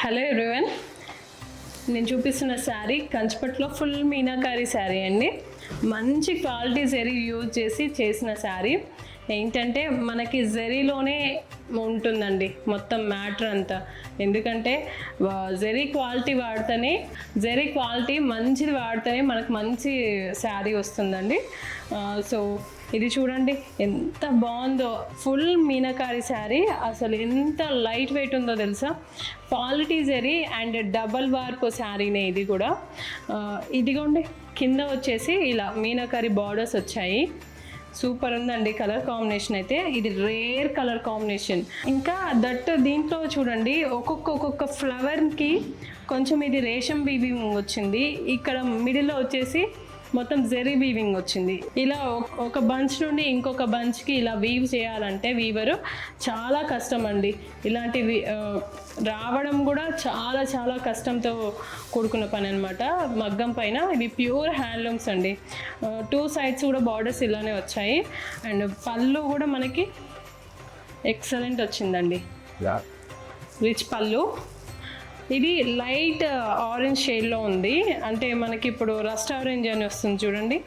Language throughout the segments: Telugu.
హలో ఎవ్రీవన్, నేను చూపిస్తున్న శారీ కంచిపట్టులో ఫుల్ మీనాకారి శారీ అండి. మంచి క్వాలిటీ జరీ యూజ్ చేసి చేసిన శారీ. ఏంటంటే మనకి జరీలోనే ఉంటుందండి మొత్తం మ్యాటర్ అంతా. ఎందుకంటే జరీ క్వాలిటీ వాడితేనే, జరీ క్వాలిటీ మంచిది వాడితేనే మనకు మంచి శారీ వస్తుందండి. సో ఇది చూడండి ఎంత బాగుందో, ఫుల్ మీనాకారి శారీ. అసలు ఎంత లైట్ వెయిట్ ఉందో తెలుసా. Quality zari and double warp శారీనే ఇది కూడా. ఇదిగోండి కింద వచ్చేసి ఇలా మీనాకారి బార్డర్స్ వచ్చాయి. సూపర్ ఉందండి కలర్ కాంబినేషన్ అయితే. ఇది రేర్ కలర్ కాంబినేషన్. ఇంకా దట్ దీంట్లో చూడండి ఒక్కొక్క ఫ్లవర్కి కొంచెం ఇది రేషం వీవింగ్ వచ్చింది. ఇక్కడ మిడిల్లో వచ్చేసి మొత్తం జెరీ వీవింగ్ వచ్చింది. ఇలా ఒక బంచ్ నుండి ఇంకొక బంచ్కి ఇలా వీవ్ చేయాలంటే వీవరు చాలా కష్టం అండి. ఇలాంటివి రావడం కూడా చాలా చాలా కష్టంతో కూడుకున్న పని అనమాట. మగ్గం పైన ఇవి ప్యూర్ హ్యాండ్లూమ్స్ అండి. 2 సైడ్స్ కూడా బార్డర్స్ ఇలానే వచ్చాయి. అండ్ పళ్ళు కూడా మనకి ఎక్సలెంట్ వచ్చిందండి, రిచ్ పళ్ళు. ఇది లైట్ ఆరెంజ్ షేడ్లో ఉంది. అంటే మనకి ఇప్పుడు రస్ట్ ఆరెంజ్ అని వస్తుంది చూడండి,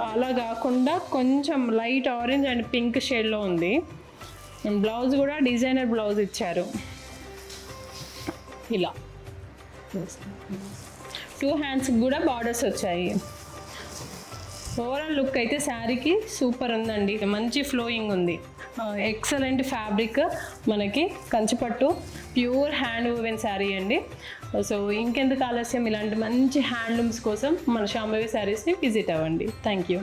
అలా కాకుండా కొంచెం లైట్ ఆరెంజ్ అండ్ పింక్ షేడ్లో ఉంది. బ్లౌజ్ కూడా డిజైనర్ బ్లౌజ్ ఇచ్చారు. ఇలా 2 హ్యాండ్స్కి కూడా బార్డర్స్ వచ్చాయి. ఓవరాల్ లుక్ అయితే శారీకి సూపర్ ఉందండి. మంచి ఫ్లోయింగ్ ఉంది. ఎక్సలెంట్ ఫ్యాబ్రిక్, మనకి కంచిపట్టు ప్యూర్ హ్యాండ్ వూవెన్ శారీ అండి. సో ఇంకెందుకు ఆలస్యం, ఇలాంటి మంచి హ్యాండ్లూమ్స్ కోసం మన శాంభవి శారీస్ని విజిట్ అవ్వండి. Thank you.